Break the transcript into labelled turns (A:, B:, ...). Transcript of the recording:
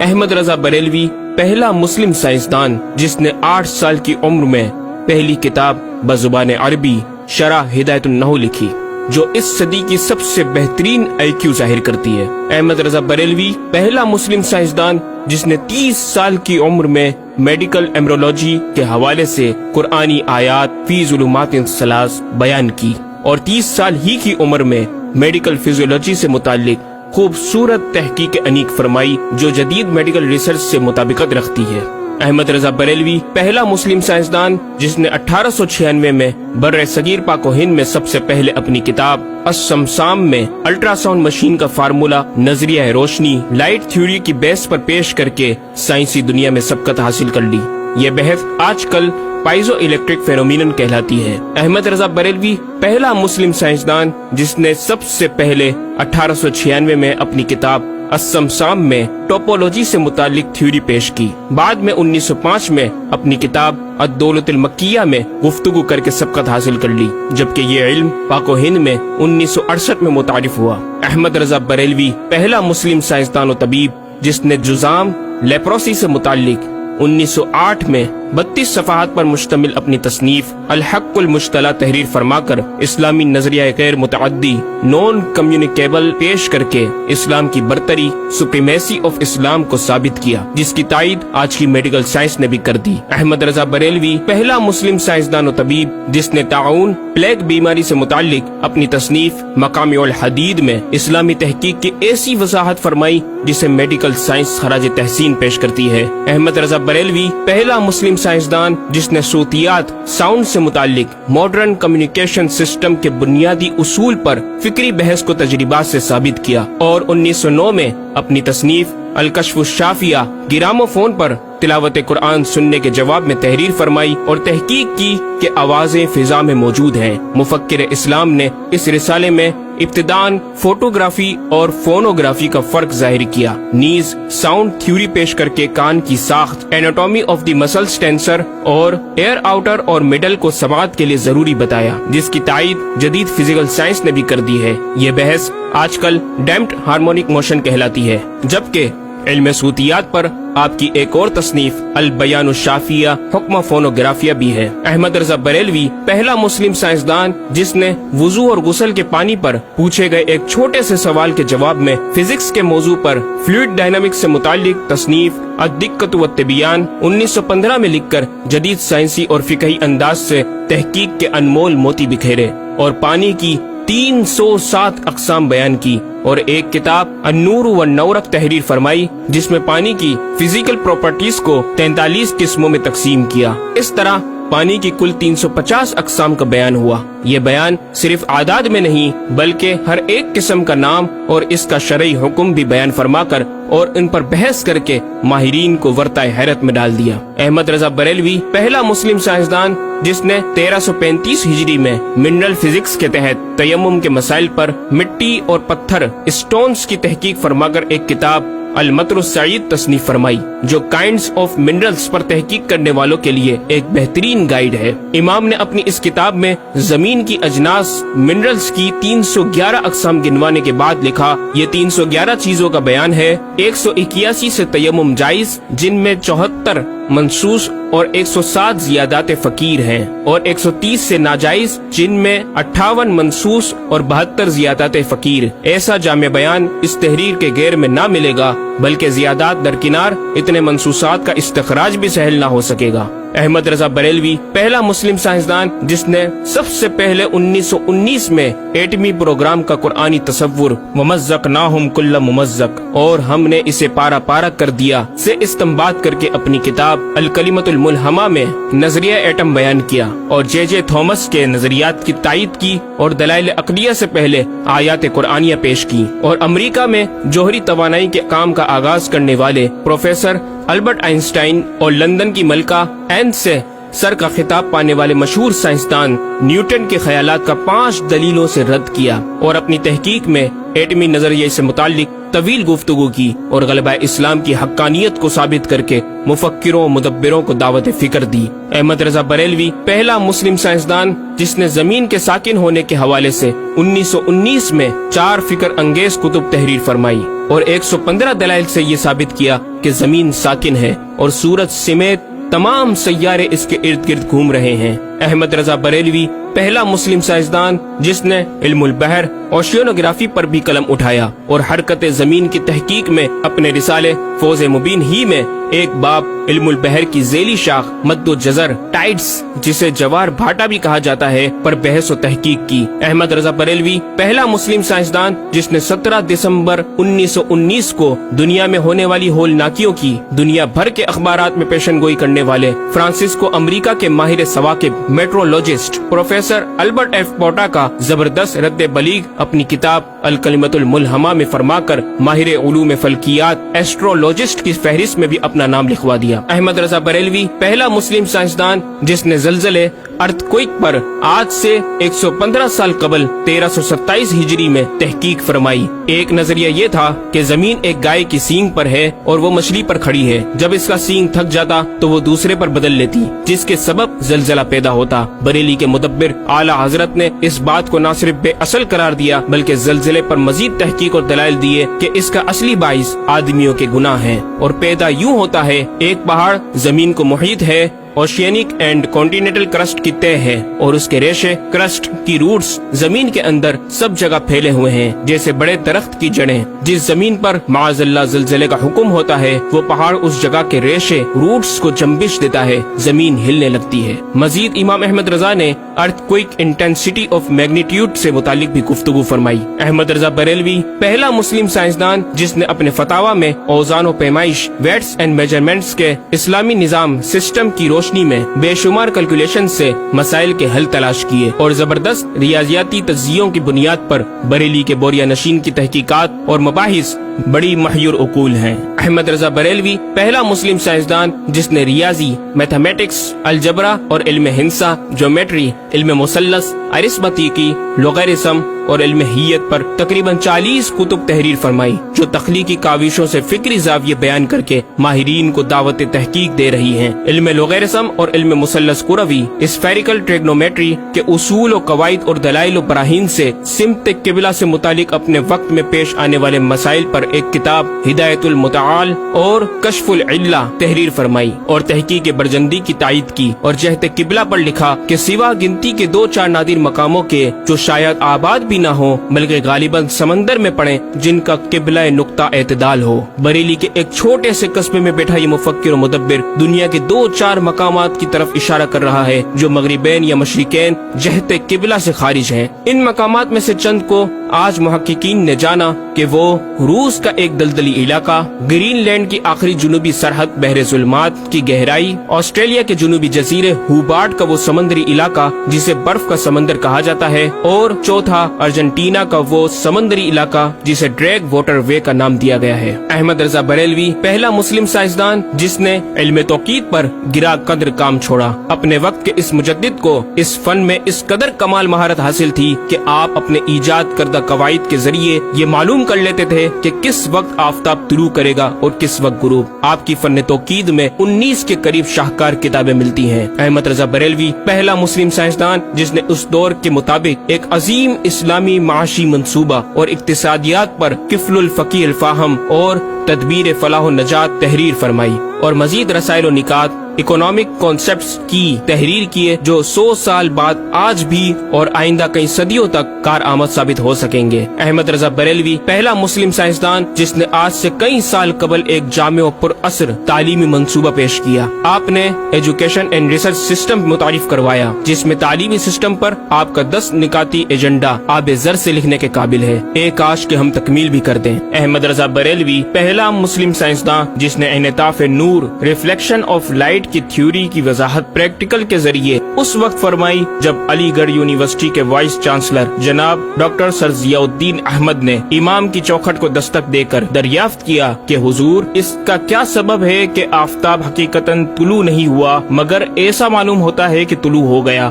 A: احمد رضا بریلوی پہلا مسلم سائنسدان جس نے 8 سال کی عمر میں پہلی کتاب بزبان عربی شرح ہدایت النحو لکھی، جو اس صدی کی سب سے بہترین IQ ظاہر کرتی ہے۔ احمد رضا بریلوی پہلا مسلم سائنسدان جس نے 30 سال کی عمر میں میڈیکل ایمبرولوجی کے حوالے سے قرآنی آیات فی ظلمات ثلاث بیان کی، اور 30 سال ہی کی عمر میں میڈیکل فزیولوجی سے متعلق خوبصورت تحقیق انیق فرمائی، جو جدید میڈیکل ریسرچ سے مطابقت رکھتی ہے۔ احمد رضا بریلوی پہلا مسلم سائنسدان جس نے 1896 میں بر صغیر پاک و ہند میں سب سے پہلے اپنی کتاب السمسام میں الٹرا ساؤنڈ مشین کا فارمولا نظریہ روشنی لائٹ تھیوری کی بیس پر پیش کر کے سائنسی دنیا میں سبقت حاصل کر لی۔ یہ بحث آج کل پائزو الیکٹرک فینومینن کہلاتی ہے۔ احمد رضا بریلوی پہلا مسلم سائنسدان جس نے سب سے پہلے 1896 میں اپنی کتاب السمسام میں ٹوپولوجی سے متعلق تھیوری پیش کی۔ بعد میں 1905 میں اپنی کتاب الدولۃ المکیہ میں گفتگو کر کے سبقت حاصل کر لی، جبکہ یہ علم پاک و ہند میں 1968 میں متعارف ہوا۔ احمد رضا بریلوی پہلا مسلم سائنسدان و طبیب جس نے جذام لیپروسی سے متعلق 1908 میں 32 صفحات پر مشتمل اپنی تصنیف الحق المشتلہ تحریر فرما کر اسلامی نظریہ غیر متعدی نون کمیونیکیبل پیش کر کے اسلام کی برتری سپریمیسی آف اسلام کو ثابت کیا، جس کی تائید آج کی میڈیکل سائنس نے بھی کر دی۔ احمد رضا بریلوی پہلا مسلم سائنسدان و طبیب جس نے طاعون پلیگ بیماری سے متعلق اپنی تصنیف مقامع الحدید میں اسلامی تحقیق کی ایسی وضاحت فرمائی جسے میڈیکل سائنس خراج تحسین پیش کرتی ہے۔ احمد رضا بریلوی پہلا مسلم سائنسدان جس نے صوتیات ساؤنڈ سے متعلق ماڈرن کمیونیکیشن سسٹم کے بنیادی اصول پر فکری بحث کو تجربات سے ثابت کیا، اور 1909 میں اپنی تصنیف الکشف الشافیہ گرامو فون پر تلاوت قرآن سننے کے جواب میں تحریر فرمائی اور تحقیق کی کہ آوازیں فضا میں موجود ہیں۔ مفکر اسلام نے اس رسالے میں ابتداً فوٹوگرافی اور فونوگرافی کا فرق ظاہر کیا، نیز ساؤنڈ تھیوری پیش کر کے کان کی ساخت anatomy of the muscles tensor اور ایئر آؤٹر اور مڈل کو سماعت کے لیے ضروری بتایا، جس کی تائید جدید فزیکل سائنس نے بھی کر دی ہے۔ یہ بحث آج کل ڈیمپڈ ہارمونک موشن کہلاتی ہے، جبکہ علم صوتیات پر آپ کی ایک اور تصنیف البیان الشافیہ حکم فونوگرافیہ بھی ہے۔ احمد رضا بریلوی پہلا مسلم سائنسدان جس نے وضو اور غسل کے پانی پر پوچھے گئے ایک چھوٹے سے سوال کے جواب میں فزکس کے موضوع پر فلوئڈ ڈائنامکس سے متعلق تصنیف الدقۃ والتبیان 1915 میں لکھ کر جدید سائنسی اور فقہی انداز سے تحقیق کے انمول موتی بکھیرے، اور پانی کی 307 اقسام بیان کی، اور ایک کتاب النور والنورق تحریر فرمائی جس میں پانی کی فزیکل پراپرٹیز کو 43 قسموں میں تقسیم کیا۔ اس طرح پانی کی کل 350 اقسام کا بیان ہوا۔ یہ بیان صرف اعداد میں نہیں بلکہ ہر ایک قسم کا نام اور اس کا شرعی حکم بھی بیان فرما کر اور ان پر بحث کر کے ماہرین کو ورطہ حیرت میں ڈال دیا۔ احمد رضا بریلوی پہلا مسلم سائنسدان جس نے 1335 ہجری میں منرل فزکس کے تحت تیمم کے مسائل پر مٹی اور پتھر اسٹونز کی تحقیق فرما کر ایک کتاب المطر السعید تصنیف فرمائی، جو کائنڈز آف منرلز پر تحقیق کرنے والوں کے لیے ایک بہترین گائیڈ ہے۔ امام نے اپنی اس کتاب میں زمین کی اجناس منرلز کی 311 اقسام گنوانے کے بعد لکھا، یہ 311 چیزوں کا بیان ہے۔ 181 سے تیمم جائز، جن میں 74 منصوص اور 107 زیادات فقیر ہیں، اور 130 سے ناجائز، جن میں 58 منصوص اور 72 زیادات فقیر۔ ایسا جامع بیان اس تحریر کے غیر میں نہ ملے گا، بلکہ زیادات درکنار اتنے منصوصات کا استخراج بھی سہل نہ ہو سکے گا۔ احمد رضا بریلوی پہلا مسلم سائنسدان جس نے سب سے پہلے 1919 میں ایٹمی پروگرام کا قرآنی تصور ومزقناہم کل ممزق، اور ہم نے اسے پارا پارا کر دیا سے استنباط کر کے اپنی کتاب الکلمۃ الملہمہ میں نظریہ ایٹم بیان کیا، اور جے تھامس کے نظریات کی تائید کی، اور دلائل عقلیہ سے پہلے آیات قرآنیہ پیش کی، اور امریکہ میں جوہری توانائی کے کام کا آغاز کرنے والے پروفیسر البرٹ آئنسٹائن اور لندن کی ملکہ این سے سر کا خطاب پانے والے مشہور سائنسدان نیوٹن کے خیالات کا 5 دلیلوں سے رد کیا، اور اپنی تحقیق میں ایٹمی نظریے سے متعلق طویل گفتگو کی اور غلبہ اسلام کی حقانیت کو ثابت کر کے مفکروں مدبروں کو دعوت فکر دی۔ احمد رضا بریلوی پہلا مسلم سائنسدان جس نے زمین کے ساکن ہونے کے حوالے سے 1919 میں 4 فکر انگیز کتب تحریر فرمائی اور 115 دلائل سے یہ ثابت کیا کہ زمین ساکن ہے اور سورج سمیت تمام سیارے اس کے ارد گرد گھوم رہے ہیں۔ احمد رضا بریلوی پہلا مسلم سائنسدان جس نے علم البحر اوشینوگرافی پر بھی قلم اٹھایا اور حرکت زمین کی تحقیق میں اپنے رسالے فوز مبین ہی میں ایک باب علم البحر کی ذیلی شاخ مد و جزر ٹائڈز جسے جوار بھاٹا بھی کہا جاتا ہے پر بحث و تحقیق کی۔ احمد رضا بریلوی پہلا مسلم سائنسدان جس نے 17 دسمبر 1919 کو دنیا میں ہونے والی ہولناکیوں کی دنیا بھر کے اخبارات میں پیشن گوئی کرنے والے فرانسسکو امریکہ کے ماہر ثواقب میٹرولوجسٹ پروفیسر البرٹ ایف پوٹا کا زبردست رد بلیغ اپنی کتاب الکلمۃ الملہمہ میں فرما کر ماہر علوم فلکیات ایسٹرولوجسٹ کی فہرست میں بھی اپنا نام لکھوا دیا۔ احمد رضا بریلوی پہلا مسلم سائنسدان جس نے زلزلے ارتھکوئک پر آج سے 115 سال قبل 1327 ہجری میں تحقیق فرمائی۔ ایک نظریہ یہ تھا کہ زمین ایک گائے کی سینگ پر ہے اور وہ مچھلی پر کھڑی ہے، جب اس کا سینگ تھک جاتا تو وہ دوسرے پر بدل لیتی جس کے سبب زلزلہ پیدا ہوتا۔ بریلی کے مدبر اعلی حضرت نے اس بات کو نہ صرف بے اصل قرار دیا بلکہ زلزلے پر مزید تحقیق اور دلائل دیے کہ اس کا اصلی باعث آدمیوں کے گناہ ہیں اور پیدا یوں ہوتا ہے۔ ایک پہاڑ زمین کو محیط ہے، اوشینک اینڈ کانٹیننٹل کرسٹ کی تہ ہے اور اس کے ریشے کرسٹ کی روٹس زمین کے اندر سب جگہ پھیلے ہوئے ہیں جیسے بڑے درخت کی جڑیں۔ جس زمین پر معاذ اللہ زلزلے کا حکم ہوتا ہے وہ پہاڑ اس جگہ کے ریشے روٹس کو جنبش دیتا ہے، زمین ہلنے لگتی ہے۔ مزید امام احمد رضا نے ارتھ کوئک انٹینسٹی آف میگنیٹیوڈ سے متعلق بھی گفتگو فرمائی۔ احمد رضا بریلوی پہلا مسلم سائنسدان جس نے اپنے فتاوی میں اوزان و پیمائش ویٹس اینڈ میجرمنٹس کے اسلامی نظام سسٹم کی روشنی میں بے شمار کیلکولیشن سے مسائل کے حل تلاش کیے اور زبردست ریاضیاتی تجزیوں کی بنیاد پر بریلی کے بوریا نشین کی تحقیقات اور مباحث بڑی محیر عقول ہیں۔ احمد رضا بریلوی پہلا مسلم سائنسدان جس نے ریاضی، میتھمیٹکس، الجبرا اور علم ہندسہ، جیومیٹری، علم مثلث، ارثمیٹکی، لوگرثم اور علم ہیت پر تقریباً 40 کتب تحریر فرمائی جو تخلیقی کاوشوں سے فکری زاویے بیان کر کے ماہرین کو دعوت تحقیق دے رہی ہیں۔ علم لوگرثم اور علم مثلث کروی، اسفیریکل ٹریگنومیٹری کے اصول و قواعد اور دلائل و براہین سے سمت قبلہ سے متعلق اپنے وقت میں پیش آنے والے مسائل پر ایک کتاب ہدایت المتعال اور کشف العلہ تحریر فرمائی اور تحقیق برجندی کی تائید کی اور جہت قبلہ پر لکھا کہ سوا گنتی کے 2-4 نادر مقاموں کے جو شاید آباد بھی نہ ہو بلکہ غالباً سمندر میں پڑے جن کا قبلہ نقطہ اعتدال ہو۔ بریلی کے ایک چھوٹے سے قصبے میں بیٹھا یہ مفکر و مدبر دنیا کے 2-4 مقامات کی طرف اشارہ کر رہا ہے جو مغربین یا مشرقین جہت قبلہ سے خارج ہیں۔ ان مقامات میں سے چند کو آج محققین نے جانا کہ وہ روس کا ایک دلدلی علاقہ، گرین لینڈ کی آخری جنوبی سرحد بحر ظلمات کی گہرائی، آسٹریلیا کے جنوبی جزیرے ہوبارٹ کا وہ سمندری علاقہ جسے برف کا سمندر کہا جاتا ہے، اور چوتھا ارجنٹینا کا وہ سمندری علاقہ جسے ڈریگ واٹر وے کا نام دیا گیا ہے۔ احمد رضا بریلوی پہلا مسلم سائنسدان جس نے علم توقید پر گرا قدر کام چھوڑا۔ اپنے وقت کے اس مجدد کو اس فن میں اس قدر کمال مہارت حاصل تھی کہ آپ اپنے ایجاد کردہ قواعد کے ذریعے یہ معلوم کر لیتے تھے کہ کس وقت آفتاب طلوع کرے گا اور کس وقت غروب۔ آپ کی فن توقید میں 19 کے قریب شاہکار کتابیں ملتی ہیں۔ احمد رضا بریلوی پہلا مسلم سائنسدان جس نے اس دور کے مطابق ایک عظیم اسلامی معاشی منصوبہ اور اقتصادیات پر کفل الفقی الفاہم اور تدبیر فلاح و نجات تحریر فرمائی اور مزید رسائل و نکات اکنامک کانسیپٹس کی تحریر کیے جو 100 سال بعد آج بھی اور آئندہ کئی صدیوں تک کارآمد ثابت ہو سکیں گے۔ احمد رضا بریلوی پہلا مسلم سائنسدان جس نے آج سے کئی سال قبل ایک جامع و پر اثر تعلیمی منصوبہ پیش کیا۔ آپ نے ایجوکیشن اینڈ ریسرچ سسٹم متعارف کروایا جس میں تعلیمی سسٹم پر آپ کا 10 نکاتی ایجنڈا آب زر سے لکھنے کے قابل ہے، ایک کاش کہ ہم تکمیل بھی کر دیں۔ احمد رضا بریلوی پہلا مسلم سائنسدان جس نے انعطاف نور، ریفلیکشن آف لائٹ کی تھیوری کی وضاحت پریکٹیکل کے ذریعے اس وقت فرمائی جب علی گڑھ یونیورسٹی کے وائس چانسلر جناب ڈاکٹر سر ضیاء الدین احمد نے امام کی چوکھٹ کو دستک دے کر دریافت کیا کہ حضور اس کا کیا سبب ہے کہ آفتاب حقیقتاً طلوع نہیں ہوا مگر ایسا معلوم ہوتا ہے کہ طلوع ہو گیا۔